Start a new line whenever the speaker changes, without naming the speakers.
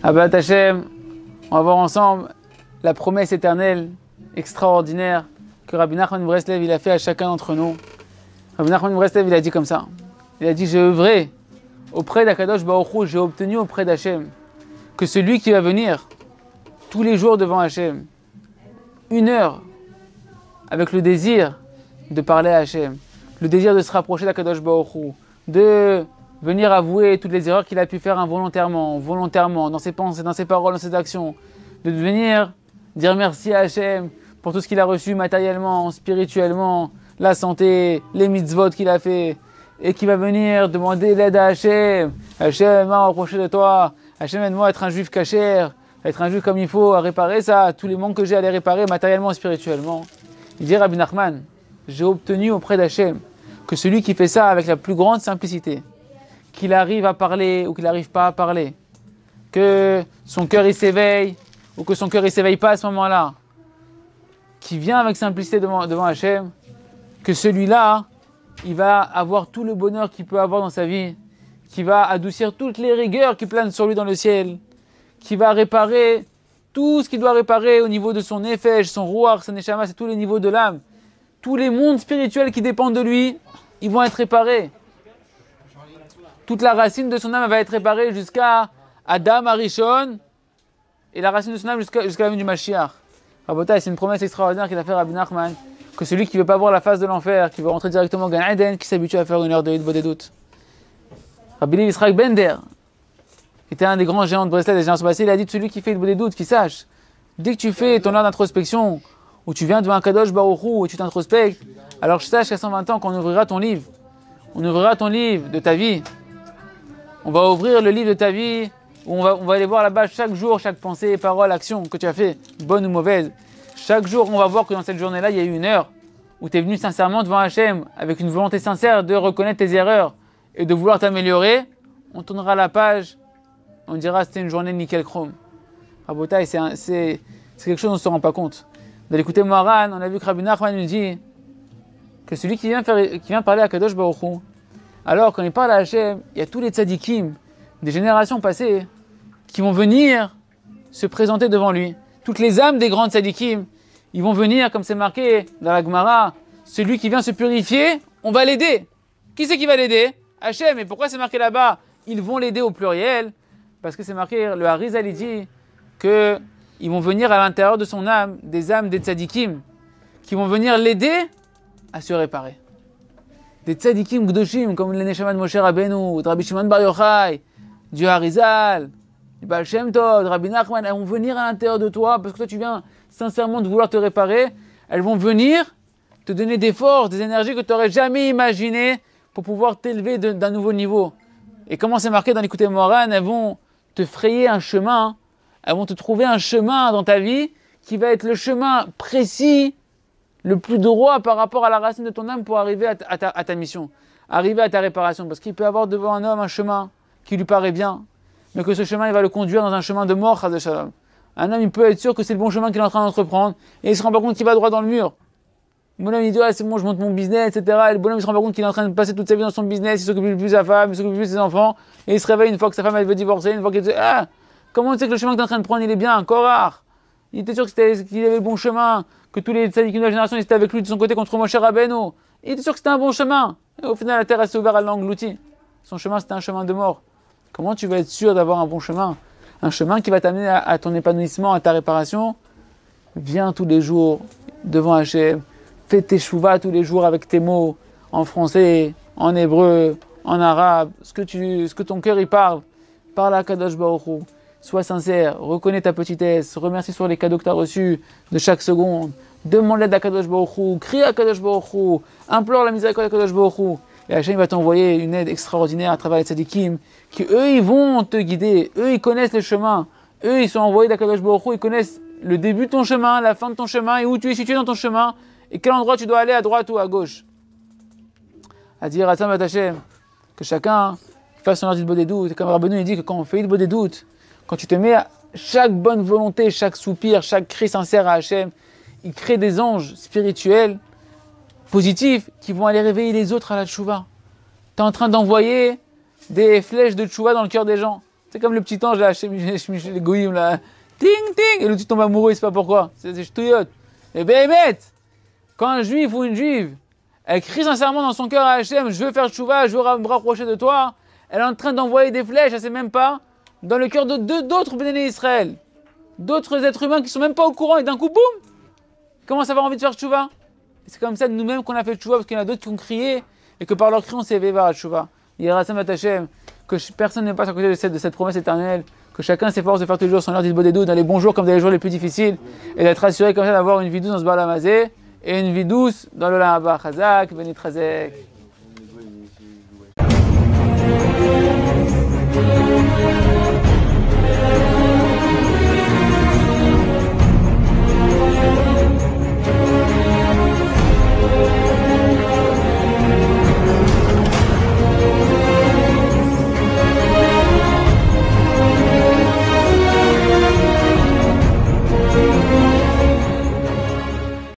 Abba Hachem, on va voir ensemble la promesse éternelle, extraordinaire, que Rabbi Nachman Breslev il a fait à chacun d'entre nous. Rabbi Nachman Breslev il a dit comme ça. Il a dit, j'ai œuvré auprès d'Akadosh Baruch Hu, j'ai obtenu auprès d'Hachem que celui qui va venir tous les jours devant Hachem, 1 heure, avec le désir de parler à Hachem, le désir de se rapprocher d'Akadosh Baruch Hu, de venir avouer toutes les erreurs qu'il a pu faire involontairement, volontairement, dans ses pensées, dans ses paroles, dans ses actions, de venir dire merci à Hachem pour tout ce qu'il a reçu matériellement, spirituellement, la santé, les mitzvot qu'il a fait, et qui va venir demander l'aide à Hachem. Hachem m'a rapproché de toi, Hachem aide-moi à être un juif cachère, à être un juif comme il faut, à réparer ça, tous les manques que j'ai à les réparer matériellement et spirituellement. Il dit Rabbi Nachman, j'ai obtenu auprès d'Hachem que celui qui fait ça avec la plus grande simplicité, qu'il arrive à parler ou qu'il n'arrive pas à parler, que son cœur il s'éveille ou que son cœur il s'éveille pas à ce moment-là, qui vient avec simplicité devant Hachem, que celui-là, il va avoir tout le bonheur qu'il peut avoir dans sa vie, qui va adoucir toutes les rigueurs qui planent sur lui dans le ciel, qui va réparer tout ce qu'il doit réparer au niveau de son nefesh, son ruach, son neshama, c'est tous les niveaux de l'âme. Tous les mondes spirituels qui dépendent de lui, ils vont être réparés. Toute la racine de son âme va être réparée jusqu'à Adam Arishon, et la racine de son âme jusqu'à la venue du Mashiach. Rabotai, c'est une promesse extraordinaire qu'il a fait Rabbi Nachman, que celui qui ne veut pas voir la face de l'enfer, qui veut rentrer directement au Gan Eden, qui s'habitue à faire 1 heure de Hitbodedut. Rabbi Levi Yitzhak Bender, qui était un des grands géants de Breslev des générations passées, il a dit, celui qui fait Hitbodedut, qui sache, dès que tu fais ton heure d'introspection, où tu viens devant un Kadosh Baruch Hu, où tu t'introspectes, alors je sache qu'à 120 ans, quand on ouvrira ton livre, on ouvrira ton livre de ta vie, on va ouvrir le livre de ta vie, où on va aller voir là-bas chaque jour, chaque pensée, parole, action que tu as fait, bonne ou mauvaise. Chaque jour, on va voir que dans cette journée-là, il y a eu 1 heure où tu es venu sincèrement devant Hachem, avec une volonté sincère de reconnaître tes erreurs et de vouloir t'améliorer. On tournera la page, on dira c'était une journée nickel chrome. Rabotai, c'est quelque chose dont on ne se rend pas compte. Dans l'écouter Moharan, on a vu que Rabbi Nachman nous dit que celui qui vient parler à Kadosh Baruch Hu, alors quand il parle à Hachem, il y a tous les tzadikim des générations passées qui vont venir se présenter devant lui. Toutes les âmes des grands tzadikim, ils vont venir, comme c'est marqué dans la Gemara, celui qui vient se purifier, on va l'aider. Qui c'est qui va l'aider? Hachem. Et pourquoi c'est marqué là-bas? Ils vont l'aider au pluriel, parce que c'est marqué, le Harizal il dit que ils vont venir à l'intérieur de son âme, des âmes des tzadikim, qui vont venir l'aider à se réparer. Des tzadikim gdoshim, comme le Neshama de Moshe Rabbeinu, Rabbi Shimon Bar Yochai, du Harizal, du Baal Shem Tov, Rabbi Nachman, elles vont venir à l'intérieur de toi, parce que toi tu viens sincèrement de vouloir te réparer, elles vont venir te donner des forces, des énergies que tu n'aurais jamais imaginées pour pouvoir t'élever d'un nouveau niveau. Et comment c'est marqué dans l'écouter Moharan, elles vont te frayer un chemin, elles vont te trouver un chemin dans ta vie qui va être le chemin précis, le plus droit par rapport à la racine de ton âme pour arriver à ta mission, arriver à ta réparation. Parce qu'il peut avoir devant un homme un chemin qui lui paraît bien, mais que ce chemin il va le conduire dans un chemin de mort, chas v'shalom. Un homme il peut être sûr que c'est le bon chemin qu'il est en train d'entreprendre et il se rend pas compte qu'il va droit dans le mur. Le bonhomme il dit c'est bon, je monte mon business, etc. Et le bonhomme il se rend pas compte qu'il est en train de passer toute sa vie dans son business, il s'occupe plus de sa femme, il s'occupe plus de ses enfants, et il se réveille une fois que sa femme elle veut divorcer, une fois qu'il dit comment tu sais que le chemin que tu es en train de prendre il est bien, encore rare. Il était sûr qu'il avait le bon chemin, que tous les tzadikim de la génération ils étaient avec lui de son côté contre Moshe Rabbeinu. Il était sûr que c'était un bon chemin. Et au final la terre elle s'est ouverte à l'englouti. Son chemin c'était un chemin de mort. Comment tu vas être sûr d'avoir un bon chemin? Un chemin qui va t'amener à ton épanouissement, à ta réparation. Viens tous les jours devant Hachem. Fais tes shuvah tous les jours avec tes mots en français, en hébreu, en arabe. Ce que ton cœur y parle. Parle à Kadosh Baruch Hu. Sois sincère, reconnais ta petitesse, remercie sur les cadeaux que tu as reçus de chaque seconde. Demande l'aide à Kadosh Baruch Hu, crie à Kadosh Baruch Hu, implore la miséricorde à Kadosh Baruch Hu. Et Hachem va t'envoyer une aide extraordinaire à travers les tzadikim, qui eux, ils vont te guider, eux, ils connaissent le chemin, eux, ils sont envoyés d'Akadosh Baruch Hu, ils connaissent le début de ton chemin, la fin de ton chemin, et où tu es situé dans ton chemin, et quel endroit tu dois aller, à droite ou à gauche. À dire à Hachem, que chacun fasse son heure d'Hitbodedut, comme Rabbeinu il dit que quand on fait Hitbodedut, quand tu te mets à chaque bonne volonté, chaque soupir, chaque cri sincère à Hachem, il crée des anges spirituels, positifs, qui vont aller réveiller les autres à la tchouva. Tu es en train d'envoyer des flèches de tchouva dans le cœur des gens. C'est comme le petit ange là, chez les goïms là. Ting, ting. Et l'autre tu tombes amoureux, il sait pas pourquoi. C'est ch'touillotte. Et béhémet, quand un juif ou une juive, elle crie sincèrement dans son cœur à Hachem, je veux faire tchouva, je veux me rapprocher de toi. Elle est en train d'envoyer des flèches, elle sait même pas, dans le cœur d'autres bénénés Israël. D'autres êtres humains qui sont même pas au courant et d'un coup, boum, comment ça va envie de faire tchouva? C'est comme ça de nous-mêmes qu'on a fait tchouva parce qu'il y en a d'autres qui ont crié et que par leur cri on s'est éveillé vers la tchouva. Yerassam Hachem, que personne ne passe à côté de cette promesse éternelle, que chacun s'efforce de faire tous les jours son heure d'Isbodedou dans les bons jours comme dans les jours les plus difficiles et d'être assuré comme ça d'avoir une vie douce dans ce Balamazé et une vie douce dans le Lama Chazak, Benit Chazek.